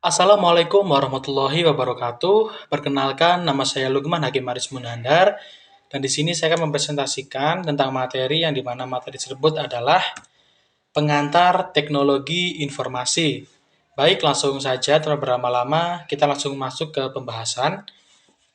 Assalamualaikum warahmatullahi wabarakatuh. Perkenalkan, nama saya Lukman Hakim Aris Munandar, dan di sini saya akan mempresentasikan tentang materi yang dimana materi tersebut adalah pengantar teknologi informasi. Baik, langsung saja tanpa berlama-lama, kita langsung masuk ke pembahasan.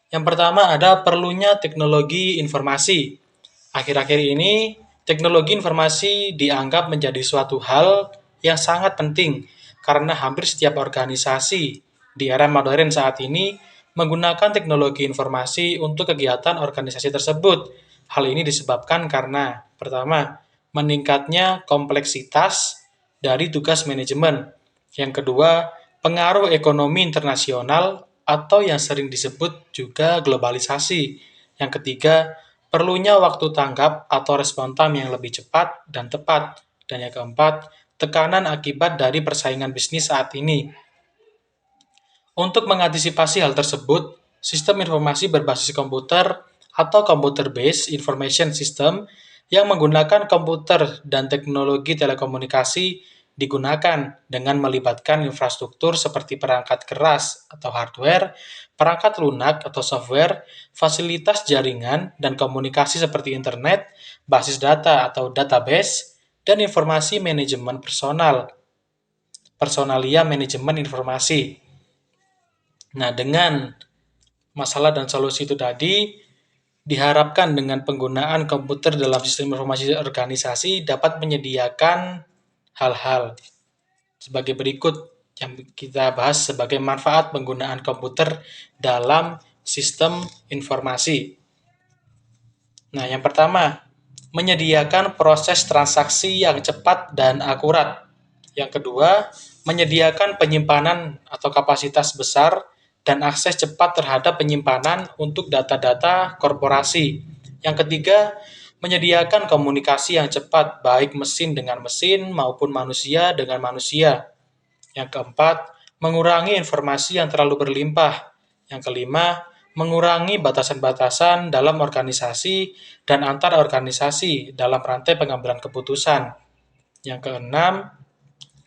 Yang pertama ada perlunya teknologi informasi. Akhir-akhir ini, teknologi informasi dianggap menjadi suatu hal yang sangat penting karena hampir setiap organisasi di era modern saat ini menggunakan teknologi informasi untuk kegiatan organisasi tersebut. Hal ini disebabkan karena, pertama, meningkatnya kompleksitas dari tugas manajemen. Yang kedua, pengaruh ekonomi internasional atau yang sering disebut juga globalisasi. Yang ketiga, perlunya waktu tanggap atau respon time yang lebih cepat dan tepat. Dan yang keempat, tekanan akibat dari persaingan bisnis saat ini. Untuk mengantisipasi hal tersebut, sistem informasi berbasis komputer atau computer-based information system yang menggunakan komputer dan teknologi telekomunikasi digunakan dengan melibatkan infrastruktur seperti perangkat keras atau hardware, perangkat lunak atau software, fasilitas jaringan dan komunikasi seperti internet, basis data atau database, dan informasi manajemen personalia manajemen informasi. Nah, dengan masalah dan solusi itu tadi, diharapkan dengan penggunaan komputer dalam sistem informasi organisasi dapat menyediakan hal-hal sebagai berikut yang kita bahas sebagai manfaat penggunaan komputer dalam sistem informasi. Nah, yang pertama, menyediakan proses transaksi yang cepat dan akurat. Yang kedua, menyediakan penyimpanan atau kapasitas besar dan akses cepat terhadap penyimpanan untuk data-data korporasi. Yang ketiga, menyediakan komunikasi yang cepat baik mesin dengan mesin maupun manusia dengan manusia. Yang keempat, mengurangi informasi yang terlalu berlimpah. Yang kelima, mengurangi batasan-batasan dalam organisasi dan antar organisasi dalam rantai pengambilan keputusan. Yang keenam,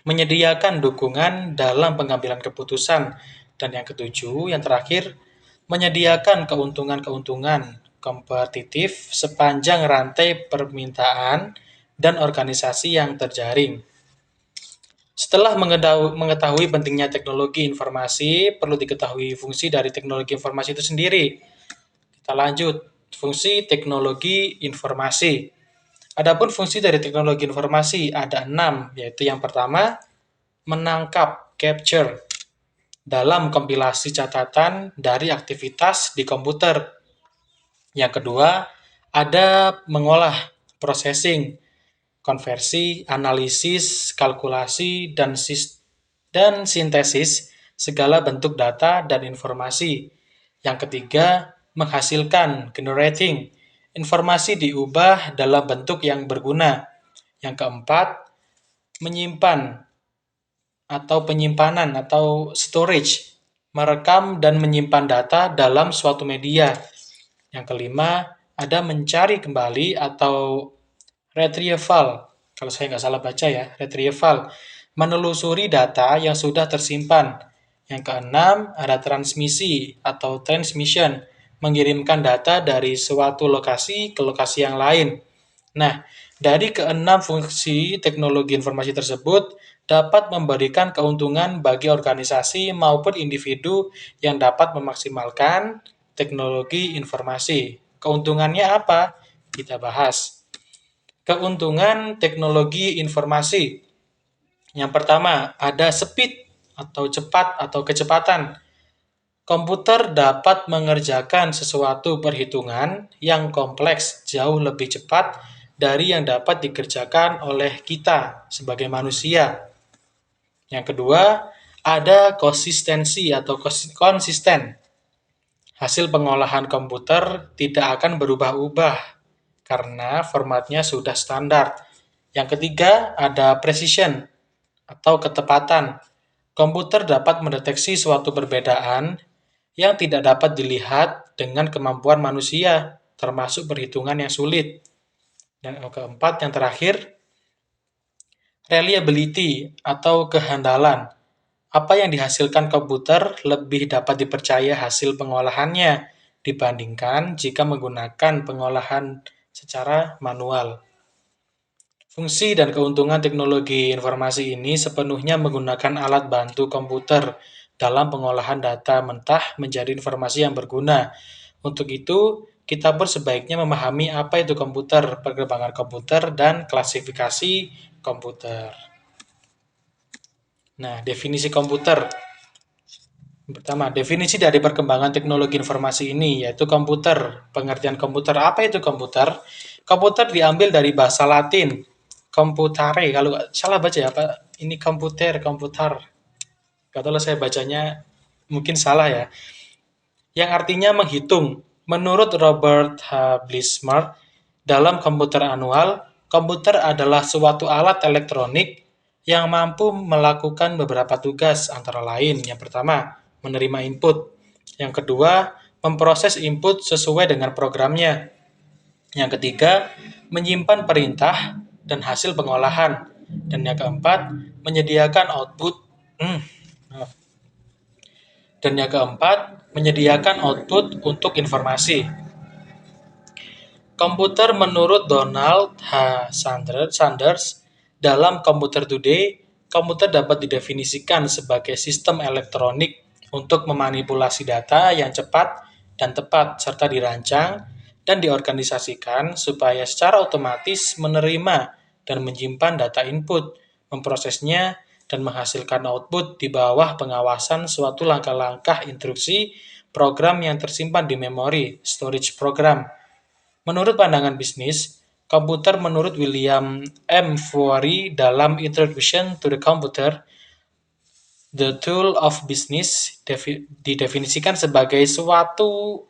menyediakan dukungan dalam pengambilan keputusan. Dan yang ketujuh, yang terakhir, menyediakan keuntungan-keuntungan kompetitif sepanjang rantai permintaan dan organisasi yang terjaring. Setelah mengetahui pentingnya teknologi informasi, perlu diketahui fungsi dari teknologi informasi itu sendiri. Kita lanjut, fungsi teknologi informasi. Adapun fungsi dari teknologi informasi ada 6, yaitu yang pertama, menangkap, capture, dalam kompilasi catatan dari aktivitas di komputer. Yang kedua, ada mengolah, processing, konversi, analisis, kalkulasi, dan sintesis segala bentuk data dan informasi. Yang ketiga, menghasilkan, generating, informasi diubah dalam bentuk yang berguna. Yang keempat, menyimpan atau penyimpanan atau storage, merekam dan menyimpan data dalam suatu media. Yang kelima, ada mencari kembali atau retrieval, kalau saya nggak salah baca ya, retrieval, menelusuri data yang sudah tersimpan. Yang keenam, ada transmisi atau transmission, mengirimkan data dari suatu lokasi ke lokasi yang lain. Nah, dari keenam fungsi teknologi informasi tersebut dapat memberikan keuntungan bagi organisasi maupun individu yang dapat memaksimalkan teknologi informasi. Keuntungannya apa? Kita bahas. Keuntungan teknologi informasi. Yang pertama, ada speed atau cepat atau kecepatan. Komputer dapat mengerjakan sesuatu perhitungan yang kompleks jauh lebih cepat dari yang dapat dikerjakan oleh kita sebagai manusia. Yang kedua, ada konsistensi atau konsisten. Hasil pengolahan komputer tidak akan berubah-ubah karena formatnya sudah standar. Yang ketiga, ada precision atau ketepatan. Komputer dapat mendeteksi suatu perbedaan yang tidak dapat dilihat dengan kemampuan manusia, termasuk perhitungan yang sulit. Dan yang keempat, yang terakhir, reliability atau kehandalan. Apa yang dihasilkan komputer lebih dapat dipercaya hasil pengolahannya dibandingkan jika menggunakan pengolahan secara manual. Fungsi dan keuntungan teknologi informasi ini sepenuhnya menggunakan alat bantu komputer dalam pengolahan data mentah menjadi informasi yang berguna. Untuk itu, kita pun sebaiknya memahami apa itu komputer, perkembangan komputer, dan klasifikasi komputer. Nah, definisi komputer. Pertama, definisi dari perkembangan teknologi informasi ini yaitu komputer. Pengertian komputer, apa itu komputer? Komputer diambil dari bahasa Latin, computare. Kalau salah baca ya, apa? Ini komputer. Gak tahu lah saya bacanya mungkin salah ya. Yang artinya menghitung. Menurut Robert H. Blismer, dalam komputer anual, komputer adalah suatu alat elektronik yang mampu melakukan beberapa tugas, antara lain yang pertama, menerima input. Yang kedua, memproses input sesuai dengan programnya. Yang ketiga, menyimpan perintah dan hasil pengolahan. Dan yang keempat, menyediakan output. Dan yang keempat, menyediakan output untuk informasi. Komputer menurut Donald H. Sanders, dalam Computer Today, komputer dapat didefinisikan sebagai sistem elektronik untuk memanipulasi data yang cepat dan tepat, serta dirancang dan diorganisasikan supaya secara otomatis menerima dan menyimpan data input, memprosesnya, dan menghasilkan output di bawah pengawasan suatu langkah-langkah instruksi program yang tersimpan di memori, storage program. Menurut pandangan bisnis, komputer menurut William M. Fourie dalam Introduction to the Computer, the Tool of Business didefinisikan sebagai suatu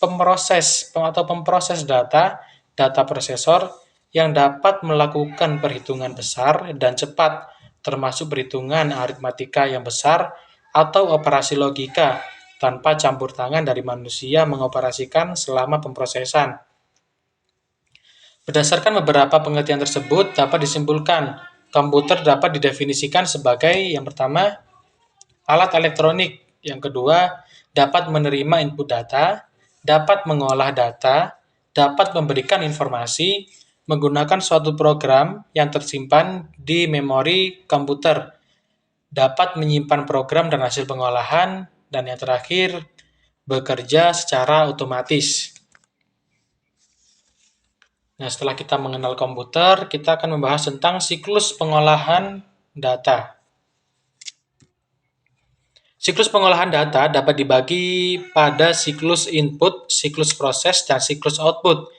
pemproses data prosesor yang dapat melakukan perhitungan besar dan cepat, termasuk perhitungan aritmatika yang besar atau operasi logika, tanpa campur tangan dari manusia mengoperasikan selama pemprosesan. Berdasarkan beberapa pengertian tersebut, dapat disimpulkan komputer dapat didefinisikan sebagai yang pertama, alat elektronik. Yang kedua, dapat menerima input data, dapat mengolah data, dapat memberikan informasi, menggunakan suatu program yang tersimpan di memori komputer, dapat menyimpan program dan hasil pengolahan, dan yang terakhir, bekerja secara otomatis. Nah, setelah kita mengenal komputer, kita akan membahas tentang siklus pengolahan data. Siklus pengolahan data dapat dibagi pada siklus input, siklus proses, dan siklus output.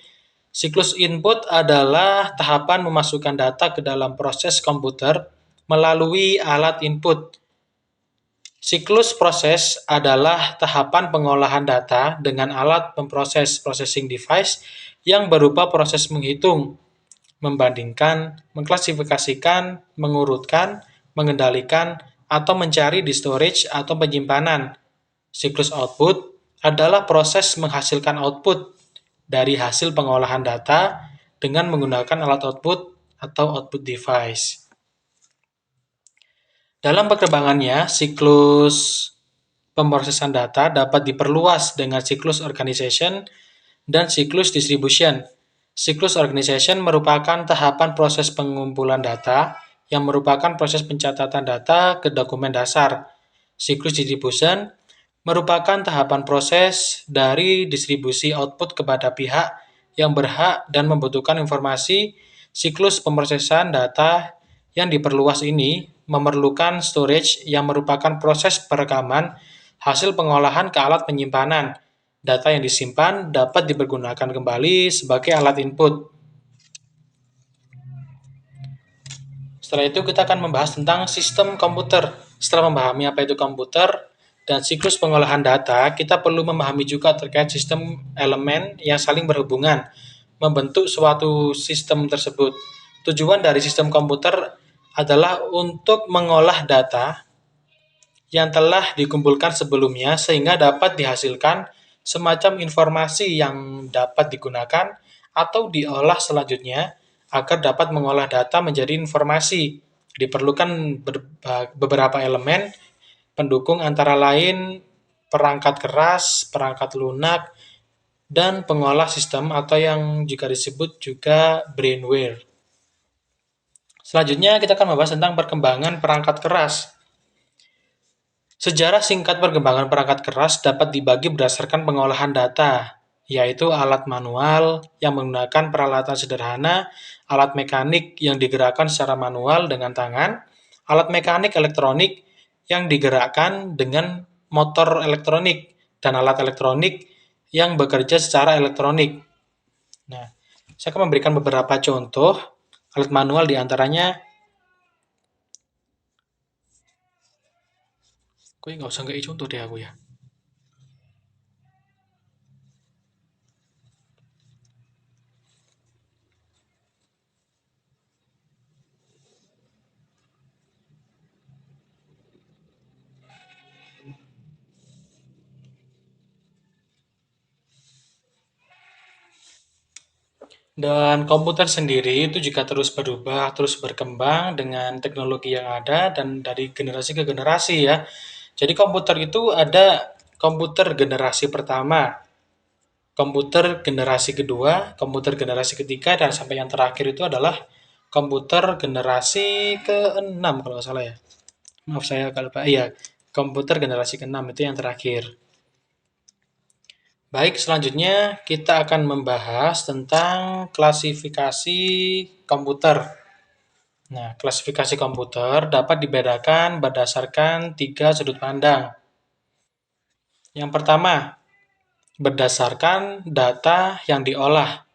Siklus input adalah tahapan memasukkan data ke dalam proses komputer melalui alat input. Siklus proses adalah tahapan pengolahan data dengan alat pemproses processing device yang berupa proses menghitung, membandingkan, mengklasifikasikan, mengurutkan, mengendalikan, atau mencari di storage atau penyimpanan. Siklus output adalah proses menghasilkan output dari hasil pengolahan data dengan menggunakan alat output atau output device. Dalam perkembangannya, siklus pemrosesan data dapat diperluas dengan siklus organization dan siklus distribution. Siklus organization merupakan tahapan proses pengumpulan data yang merupakan proses pencatatan data ke dokumen dasar. Siklus distribution merupakan tahapan proses dari distribusi output kepada pihak yang berhak dan membutuhkan informasi. Siklus pemrosesan data yang diperluas ini memerlukan storage yang merupakan proses perekaman hasil pengolahan ke alat penyimpanan. Data yang disimpan dapat dipergunakan kembali sebagai alat input. Setelah itu kita akan membahas tentang sistem komputer. Setelah memahami apa itu komputer dan siklus pengolahan data, kita perlu memahami juga terkait sistem elemen yang saling berhubungan, membentuk suatu sistem tersebut. Tujuan dari sistem komputer adalah untuk mengolah data yang telah dikumpulkan sebelumnya sehingga dapat dihasilkan semacam informasi yang dapat digunakan atau diolah selanjutnya agar dapat mengolah data menjadi informasi. Diperlukan beberapa elemen pendukung antara lain perangkat keras, perangkat lunak, dan pengolah sistem atau yang juga disebut juga brainware. Selanjutnya kita akan membahas tentang perkembangan perangkat keras. Sejarah singkat perkembangan perangkat keras dapat dibagi berdasarkan pengolahan data, yaitu alat manual yang menggunakan peralatan sederhana, alat mekanik yang digerakkan secara manual dengan tangan, alat mekanik elektronik yang digerakkan dengan motor elektronik, dan alat elektronik yang bekerja secara elektronik. Nah, saya akan memberikan beberapa contoh alat manual diantaranya. Gue nggak usah nggak contoh deh aku ya. Dan komputer sendiri itu juga terus berubah, terus berkembang dengan teknologi yang ada dan dari generasi ke generasi ya. Jadi komputer itu ada komputer generasi pertama, komputer generasi kedua, komputer generasi ketiga, dan sampai yang terakhir itu adalah komputer generasi ke-6 kalau nggak salah ya. Maaf saya kalau lupa. Iya, komputer generasi ke-6 itu yang terakhir. Baik, selanjutnya kita akan membahas tentang klasifikasi komputer. Nah, klasifikasi komputer dapat dibedakan berdasarkan 3 sudut pandang. Yang pertama, berdasarkan data yang diolah.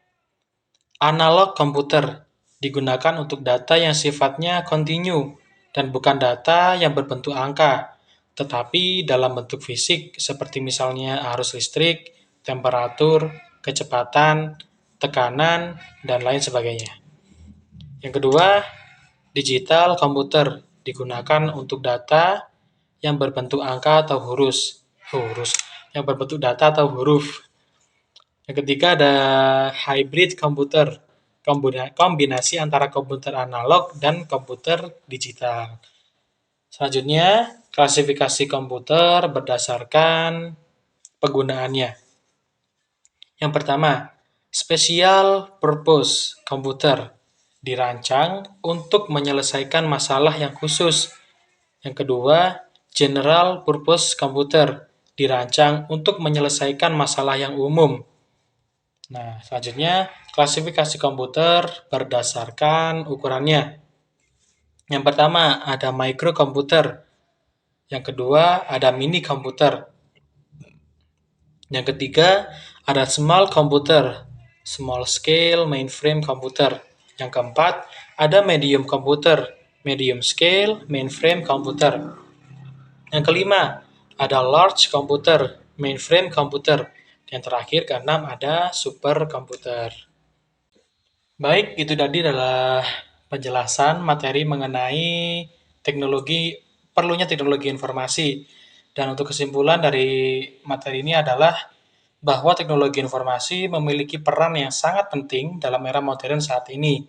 Analog komputer digunakan untuk data yang sifatnya kontinu dan bukan data yang berbentuk angka, tetapi dalam bentuk fisik seperti misalnya arus listrik, temperatur, kecepatan, tekanan, dan lain sebagainya. Yang kedua, digital komputer digunakan untuk data yang berbentuk angka atau yang berbentuk data atau huruf. Yang ketiga ada hybrid komputer, kombinasi antara komputer analog dan komputer digital. Selanjutnya, klasifikasi komputer berdasarkan penggunaannya. Yang pertama, special purpose komputer dirancang untuk menyelesaikan masalah yang khusus. Yang kedua, general purpose komputer dirancang untuk menyelesaikan masalah yang umum. Nah, selanjutnya klasifikasi komputer berdasarkan ukurannya. Yang pertama ada microkomputer. Yang kedua ada mini komputer. Yang ketiga ada small komputer, small scale mainframe komputer. Yang keempat ada medium komputer, medium scale mainframe komputer. Yang kelima ada large komputer, mainframe komputer. Yang terakhir keenam ada super komputer. Baik, itu tadi adalah penjelasan materi mengenai perlunya teknologi informasi. Dan untuk kesimpulan dari materi ini adalah bahwa teknologi informasi memiliki peran yang sangat penting dalam era modern saat ini.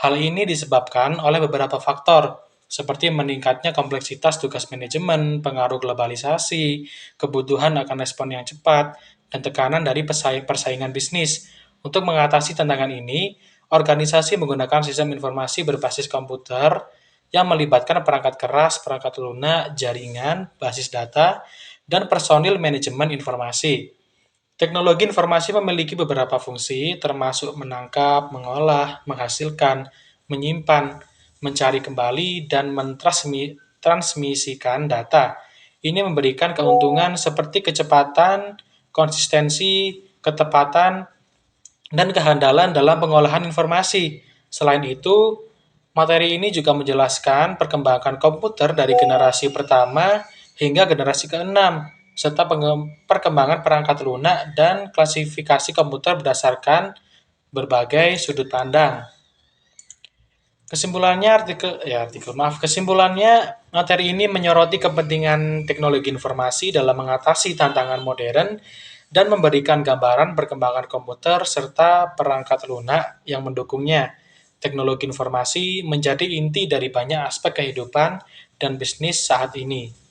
Hal ini disebabkan oleh beberapa faktor, seperti meningkatnya kompleksitas tugas manajemen, pengaruh globalisasi, kebutuhan akan respon yang cepat, dan tekanan dari persaingan bisnis. Untuk mengatasi tantangan ini, organisasi menggunakan sistem informasi berbasis komputer yang melibatkan perangkat keras, perangkat lunak, jaringan, basis data, dan personil manajemen informasi. Teknologi informasi memiliki beberapa fungsi, termasuk menangkap, mengolah, menghasilkan, menyimpan, mencari kembali, dan mentransmisikan data. Ini memberikan keuntungan seperti kecepatan, konsistensi, ketepatan, dan kehandalan dalam pengolahan informasi. Selain itu, materi ini juga menjelaskan perkembangan komputer dari generasi pertama hingga generasi ke-6, serta perkembangan perangkat lunak dan klasifikasi komputer berdasarkan berbagai sudut pandang. Kesimpulannya materi ini menyoroti kepentingan teknologi informasi dalam mengatasi tantangan modern dan memberikan gambaran perkembangan komputer serta perangkat lunak yang mendukungnya. teknologi informasi menjadi inti dari banyak aspek kehidupan dan bisnis saat ini.